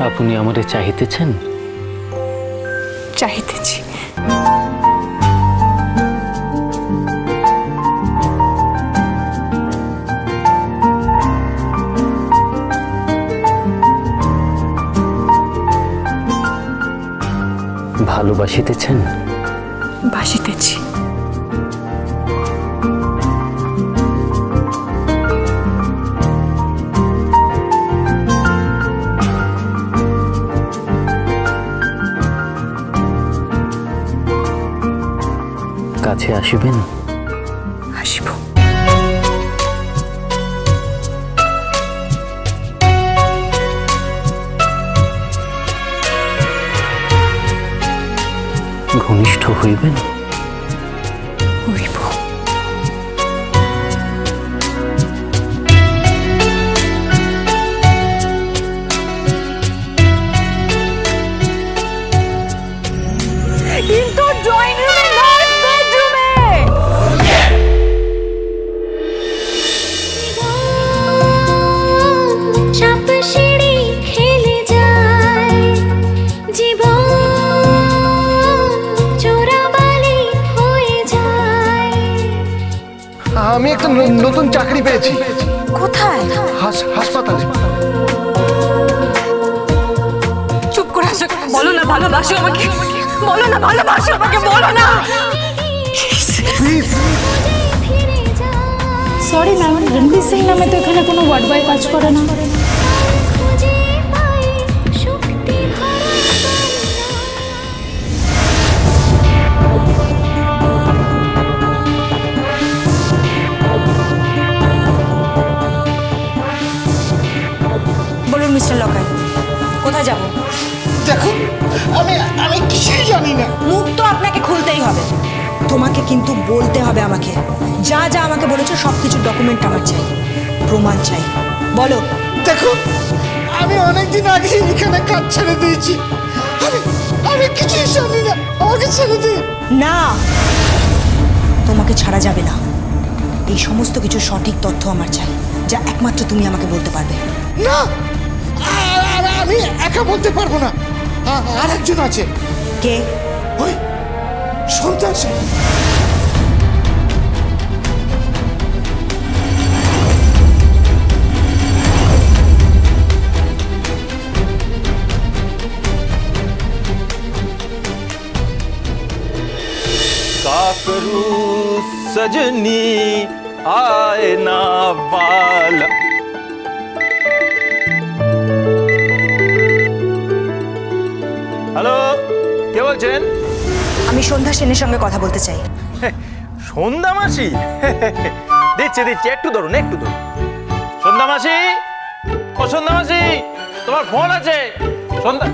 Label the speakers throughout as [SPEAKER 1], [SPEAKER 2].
[SPEAKER 1] আপনি আমারে চাহিতেছেন?
[SPEAKER 2] চাহিতেছি।
[SPEAKER 1] ভালোবাসিতেছেন?
[SPEAKER 2] বাসিতেছি।
[SPEAKER 1] কাছে আসিবেন?
[SPEAKER 2] আসিব।
[SPEAKER 1] ঘনিষ্ঠ হইবেন?
[SPEAKER 2] হইব। কিন্তু ড্রয়িং রুমে নয়, বেডরুমে।
[SPEAKER 3] চাপ সিঁড়ি খেলে যায় জীবন, চোরাবালি হয়ে যায়।
[SPEAKER 4] আমি একটা নতুন চাকরি পেয়েছি।
[SPEAKER 2] কোথায়?
[SPEAKER 4] হাসপাতালে।
[SPEAKER 2] চুপ করে আছো। বলো না ভালোবাসো আমাকে, বলো না ভালোবাসো আমাকে, বলো না।
[SPEAKER 4] Please.
[SPEAKER 5] Sorry ma'am, Ranveer Singh নামে তো এখানে কোনো ওয়ার্ড বয় কাজ করে না।
[SPEAKER 3] খুঁজে পাই শক্তি ভরা
[SPEAKER 2] বলুন মিস্টার লকার, কোথায় যাব?
[SPEAKER 4] দেখো, আমি কিছুই জানি না।
[SPEAKER 2] মুখ তো আপনাকে খুলতেই হবে।
[SPEAKER 6] তোমাকে কিন্তু বলতে হবে আমাকে, যা যা আমাকে বলেছো সব কিছুর ডকুমেন্ট আমার চাই, প্রমাণ চাই। বলো।
[SPEAKER 4] দেখো, আমি অনেকদিন আগে এখানে কাজ ছেড়ে দিয়েছি। আমি কিছুই জানি না, আমাকে ছেড়ে দিন।
[SPEAKER 6] না, তোমাকে ছাড়া যাবে না। এই সমস্ত কিছু সঠিক তথ্য আমার চাই, যা একমাত্র তুমি আমাকে বলতে পারবে।
[SPEAKER 4] না, আমি একা বলতে পারবো না। আর একজন আছে।
[SPEAKER 6] কে?
[SPEAKER 4] ওই সন্তান।
[SPEAKER 7] का करूं सजनी आए ना बाल। হ্যালো, কে বলছেন?
[SPEAKER 6] আমি সন্ধ্যা সেনের সঙ্গে কথা বলতে চাই।
[SPEAKER 7] সন্ধ্যা মাসি? দিচ্ছি, একটু ধরুন। সন্ধ্যা মাসি, ও সন্ধ্যা মাসি, তোমার ফোন আছে। সন্ধ্যা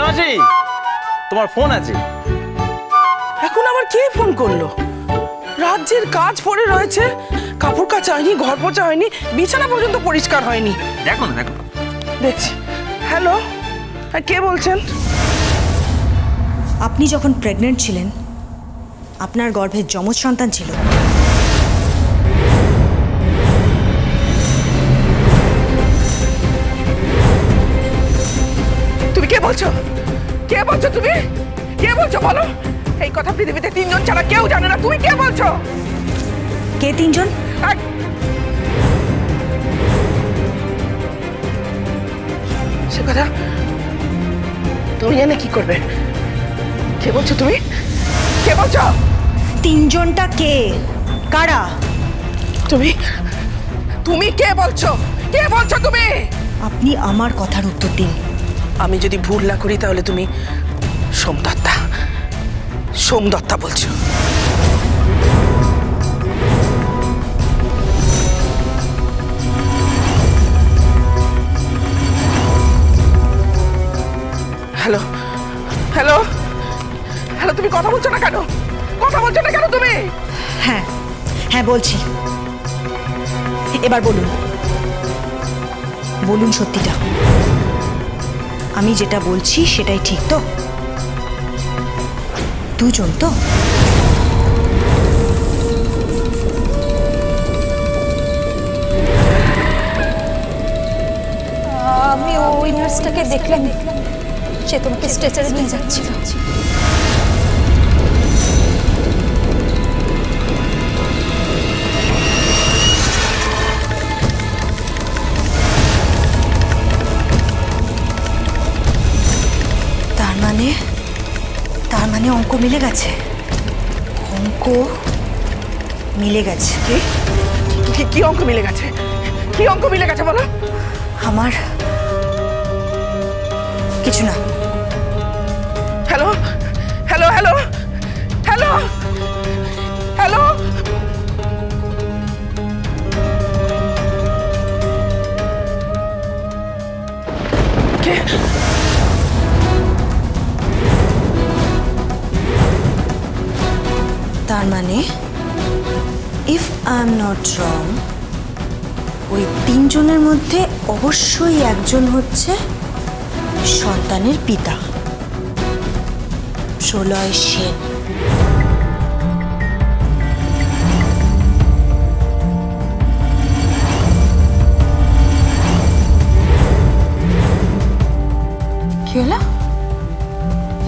[SPEAKER 7] মাসি, তোমার ফোন আছে।
[SPEAKER 8] এখন আবার কে ফোন করলো? রাজ্যের কাজ পড়ে রয়েছে, কাপড় কাচা হয়নি, ঘর পোছা হয়নি, বিছানা পর্যন্ত পরিষ্কার হয়নি।
[SPEAKER 7] দেখো না।
[SPEAKER 8] দেখছি। হ্যালো, হ্যাঁ, কে বলছেন?
[SPEAKER 6] আপনি যখন প্রেগনেন্ট ছিলেন, আপনার গর্ভে যমজ সন্তান ছিল।
[SPEAKER 8] তুমি কে বলছো? কে বলছো তুমি? কে বলছো বলো? এই কথা পৃথিবীতে তিনজন ছাড়া কেউ জানে না। তুমি কে বলছো?
[SPEAKER 6] কে তিনজন?
[SPEAKER 8] সে কথা তুমি জানে কি করবে? কে বলছো তুমি? কে বলছো?
[SPEAKER 6] তিনজনটা কে? কারা?
[SPEAKER 8] তুমি তুমি কে বলছো? কে বলছো তুমি?
[SPEAKER 6] আপনি আমার কথার উত্তর দিন।
[SPEAKER 8] আমি যদি ভুল না করি তাহলে তুমি সোমদত্তা বলছো। হ্যালো হ্যালো হ্যালো, তুমি কথা বলছো না কেন? তুমি?
[SPEAKER 6] হ্যাঁ হ্যাঁ বলছি। এবার বলুন সত্যিটা। আমি যেটা বলছি সেটাই ঠিক তো? দুজন তো?
[SPEAKER 5] আমি ওই নার্সটাকে দেখলাম, সে তোমাকে স্ট্রেচারে নিয়ে যাচ্ছিল।
[SPEAKER 6] তার মানে অঙ্ক মিলে গেছে। অঙ্ক মিলে গেছে।
[SPEAKER 8] কি অঙ্ক মিলে গেছে? কি অঙ্ক মিলে গেছে বলো?
[SPEAKER 6] আমার কিছু না।
[SPEAKER 8] Hello hello hello hello hello, কে?
[SPEAKER 6] তার মানে if I am not wrong, ওই তিনজনের মধ্যে অবশ্যই একজন হচ্ছে সন্তানের পিতা, প্রলয় সেন।
[SPEAKER 2] কি হলো?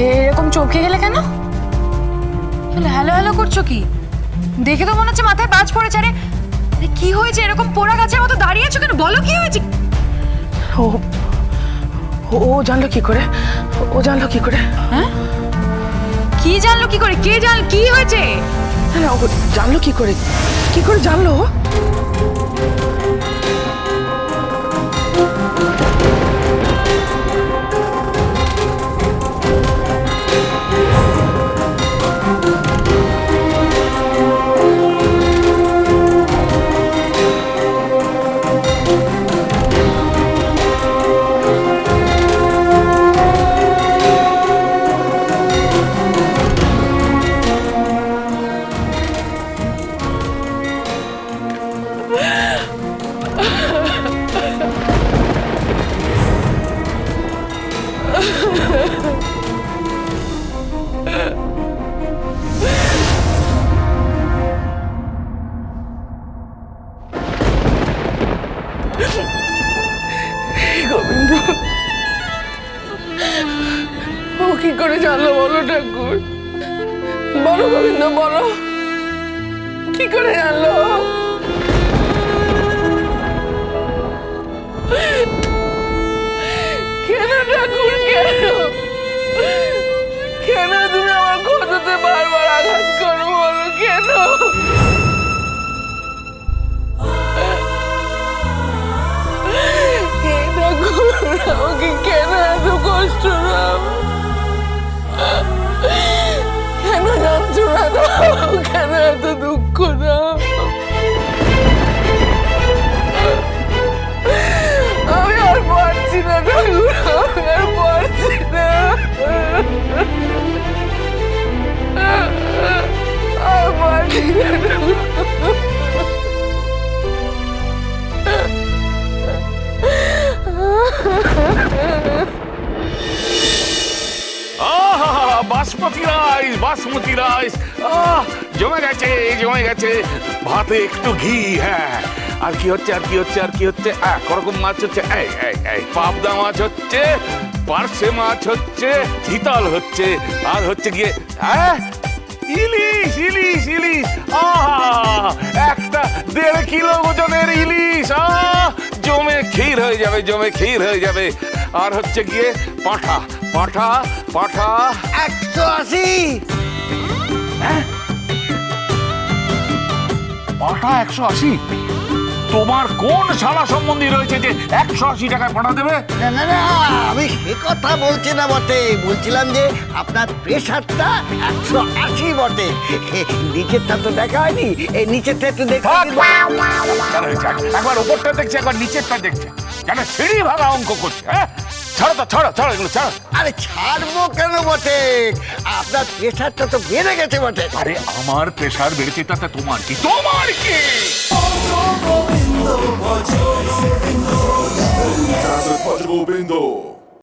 [SPEAKER 2] এরকম চমকে গেলে কেন? হ্যালো হ্যালো করছো কি? দেখে তো মনে হচ্ছে মাথায় বাজ পড়েছে। আরে কি হয়েছে? এরকম পোড়া গাছের মতো দাঁড়িয়ে আছো কেন? বলো কি হয়েছে?
[SPEAKER 8] ও ও জানলো কি করে? ও জানলো কি করে?
[SPEAKER 2] হ্যাঁ, কি জানলো কি করে? কে জানলো কি হয়েছে?
[SPEAKER 8] না, ও জানলো কি করে? কি করে জানলো? গোবিন্দ, ও কি করে জানলো বলো ঠাকুর? বলো গোবিন্দ, বলো কি করে জানলো? কেন ঠাকুর, কেন কেন তুমি আমার ক্ষততে বারবার আঘাত করো? বলো কেন? আমাকে কেন এত কষ্ট দাও? কেন যন্ত্রণা দাও? কেন এত দুঃখ দাও? আমি আর পারছি না ঠাকুর, আমি আর পারছি না, আর পারছি না ঠাকুর।
[SPEAKER 9] বাসমতি রাইস জমে গেছে ভাতে একটু ঘি। হ্যাঁ, আর কি হচ্ছে? করকম মাছ হচ্ছে, পাবদা মাছ হচ্ছে, পার্শে মাছ হচ্ছে, চিতল হচ্ছে, আর হচ্ছে গিয়ে ইলিশ ইলিশ ইলিশ। একটা 1.5 কিলো ওজনের ইলিশ। জমে ক্ষীর হয়ে যাবে। আর হচ্ছে গিয়ে পাঁঠা
[SPEAKER 4] 180।
[SPEAKER 9] হ্যাঁ, পাঁঠা 180? তোমার কোন শালা সম্বন্ধী রয়েছে যে 180 টাকায় পাঠা দেবে?
[SPEAKER 4] না, আমি সে কথা বলছি না বটে, বলছিলাম যে আপনার প্রেশারটা 180 বটে। নিচেরটা তো দেখা হয়নি, এই নিচেরটা একটু দেখা।
[SPEAKER 9] একবার ওপরটা দেখছে, একবার নিচেরটা দেখছে, কেন সিঁড়ি ভাঙা অঙ্ক করছে। হ্যাঁ, ছাড়ো এগুলো ছাড়ো।
[SPEAKER 4] আরে ছাড়বো কেন বটে, আপনার প্রেশারটা তো বেড়ে গেছে বটে।
[SPEAKER 9] আরে আমার প্রেশার বেড়েছে তাতে তোমার কি?
[SPEAKER 10] Govindo.